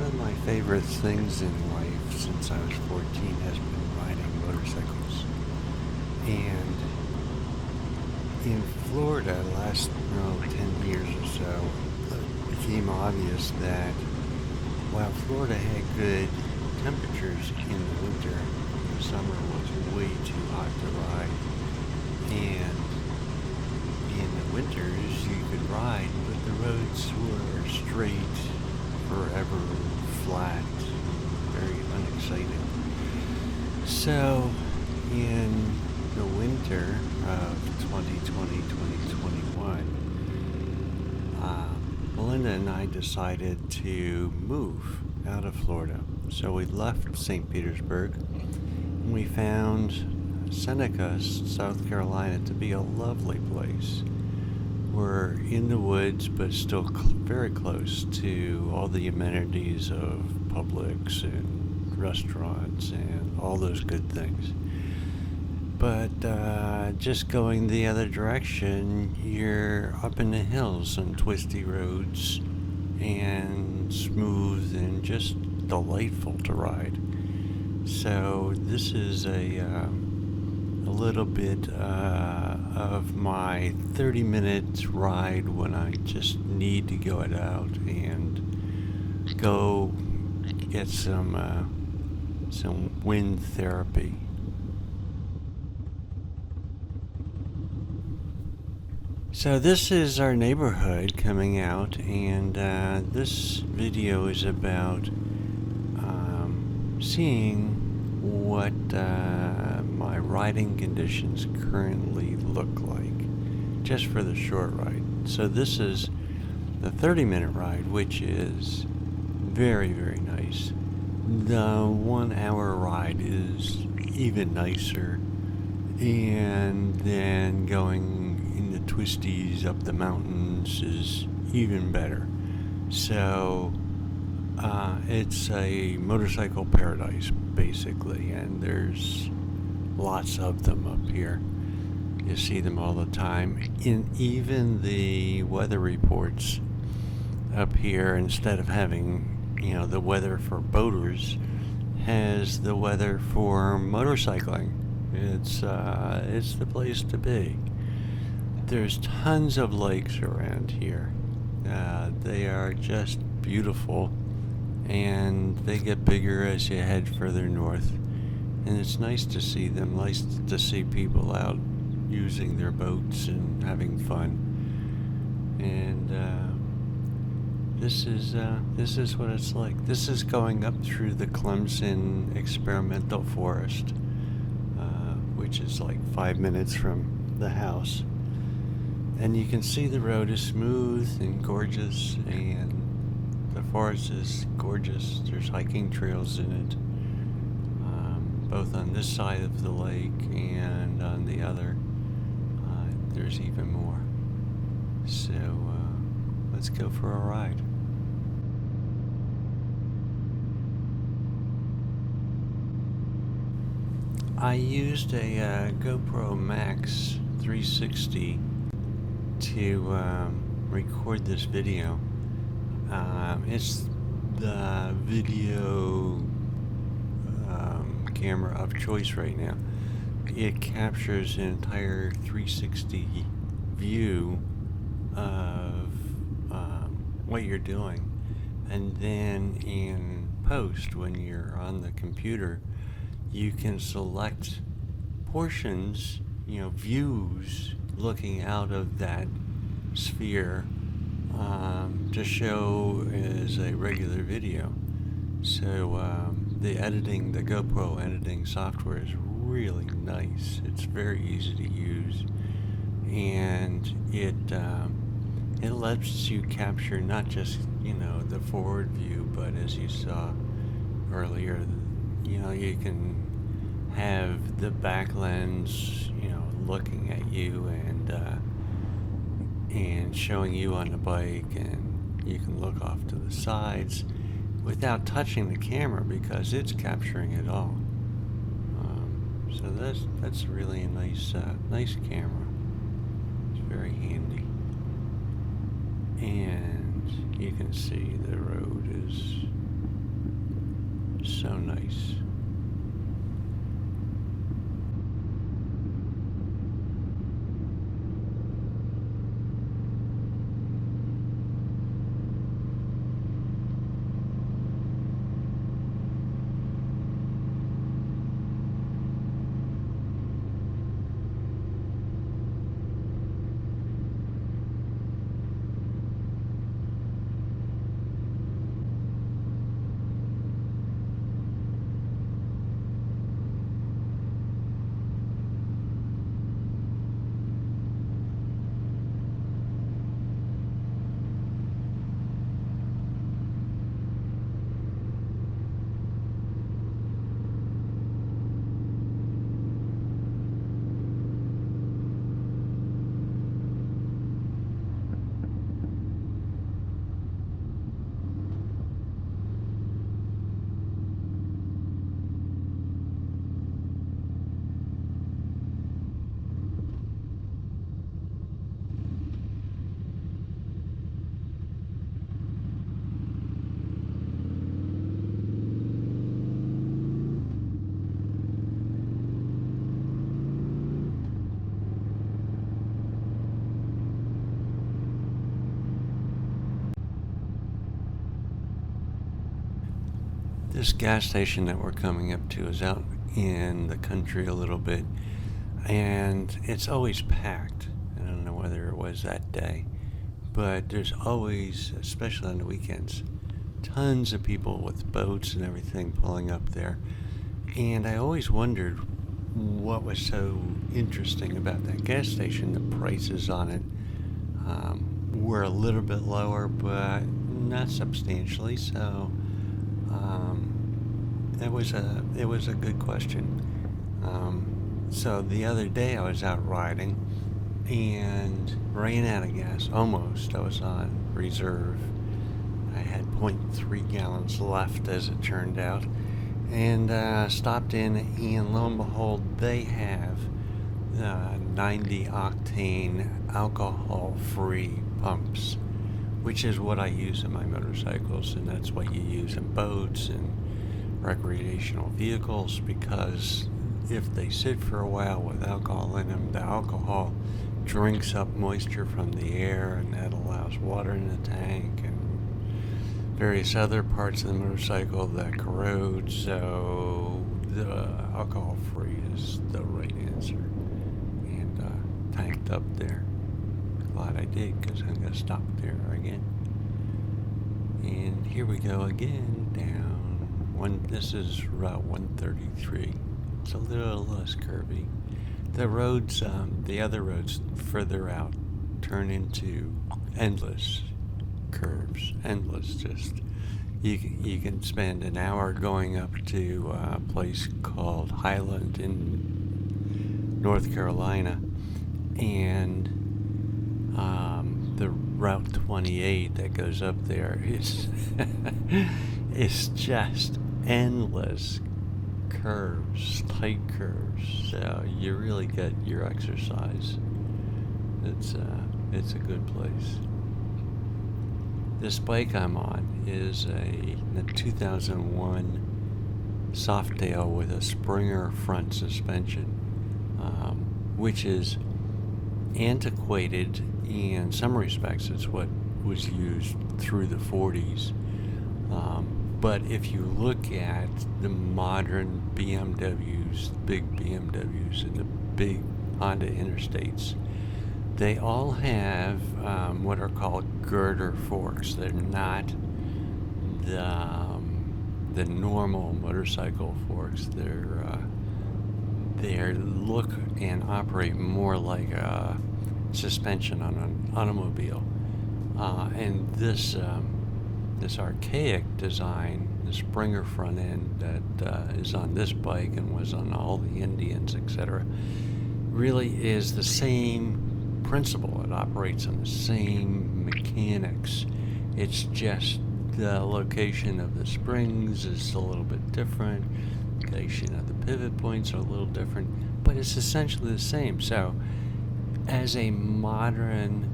of my favorite things in life since I was 14 has been riding motorcycles. And in Florida, last 10 years or so, it became obvious that while Florida had good temperatures in the winter, the summer was way too hot to ride. And in the winters, you could ride, but the roads were straight, forever flat, very unexciting. So, in the winter of 2020-2021, Melinda and I decided to move out of Florida. So we left St. Petersburg and we found Seneca, South Carolina, to be a lovely place. We're in the woods, but still very close to all the amenities of Publix and restaurants and all those good things. But just going the other direction, you're up in the hills on twisty roads and smooth and just delightful to ride. So this is a little bit of my 30-minute ride when I just need to go out and go get some wind therapy. So this is our neighborhood coming out, and this video is about seeing what my riding conditions currently look like, just for the short ride. So this is the 30-minute ride, which is very, very nice. The 1 hour ride is even nicer, and then going in the twisties up the mountains is even better. So it's a motorcycle paradise, basically, and there's lots of them up here. You see them all the time. In even the weather reports up here, instead of having, the weather for boaters, has the weather for motorcycling. It's the place to be. There's tons of lakes around here. They are just beautiful, and they get bigger as you head further north. And it's nice to see them, nice to see people out using their boats and having fun. And this is what it's like. This is going up through the Clemson Experimental Forest, which is like 5 minutes from the house. And you can see the road is smooth and gorgeous, and the forest is gorgeous. There's hiking trails in it, both on this side of the lake and on the other. There's even more. So let's go for a ride. I used a GoPro Max 360 to record this video. It's the video camera of choice right now. It captures an entire 360 view of what you're doing, and then in post, when you're on the computer, you can select portions, views looking out of that sphere to show as a regular video. So the GoPro editing software is really nice. It's very easy to use, and it lets you capture not just the forward view, but as you saw earlier, you can have the back lens looking at you and showing you on the bike, and you can look off to the sides without touching the camera because it's capturing it all. So that's really a nice camera. It's very handy, and you can see the road is So nice. This gas station that we're coming up to is out in the country a little bit, and it's always packed. I don't know whether it was that day, but there's always, especially on the weekends, tons of people with boats and everything pulling up there. And I always wondered what was so interesting about that gas station. The prices on it were a little bit lower, but not substantially. So it was a good question. So the other day I was out riding and ran out of gas. Almost. I was on reserve. I had 0.3 gallons left, as it turned out, and stopped in, and lo and behold, they have 90 octane alcohol-free pumps, which is what I use in my motorcycles, and that's what you use in boats and recreational vehicles, because if they sit for a while with alcohol in them, the alcohol drinks up moisture from the air, and that allows water in the tank and various other parts of the motorcycle that corrode. So the alcohol-free is the right answer, and tanked up there. Glad I did, because I'm going to stop there again. And here we go again down. This is Route 133. It's a little less curvy. The roads, the other roads further out, turn into endless curves. Endless. Just you can spend an hour going up to a place called Highland in North Carolina, and the Route 28 that goes up there is it's just endless curves, tight curves. So you really get your exercise. It's a good place. This bike I'm on is a 2001 Softail with a Springer front suspension, which is antiquated in some respects. It's what was used through the 40s. But if you look at the modern BMWs, big BMWs and the big Honda Interstates, they all have what are called girder forks. They're not the normal motorcycle forks. They look and operate more like a suspension on an automobile. And this archaic design, the Springer front end that is on this bike and was on all the Indians, etc., really is the same principle. It operates on the same mechanics. It's just the location of the springs is a little bit different. The location of the pivot points are a little different, but it's essentially the same. So, as a modern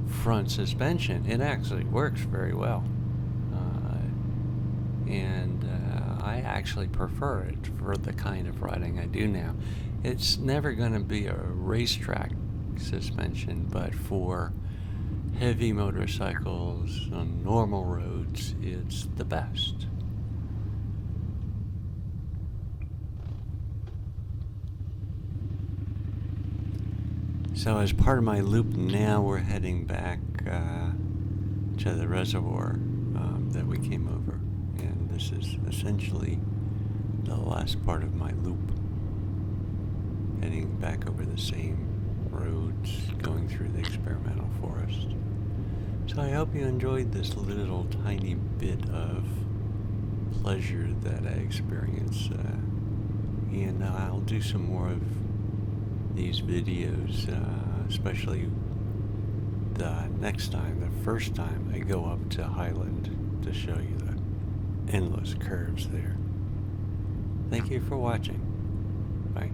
front suspension, it actually works very well. And I actually prefer it for the kind of riding I do now. It's never going to be a racetrack suspension, but for heavy motorcycles on normal roads, it's the best. So as part of my loop now, we're heading back to the reservoir that we came over. And this is essentially the last part of my loop. Heading back over the same roads, going through the experimental forest. So I hope you enjoyed this little tiny bit of pleasure that I experience. And I'll do some more of these videos, especially the next time, the first time I go up to Highland to show you the endless curves there. Thank you for watching. Bye.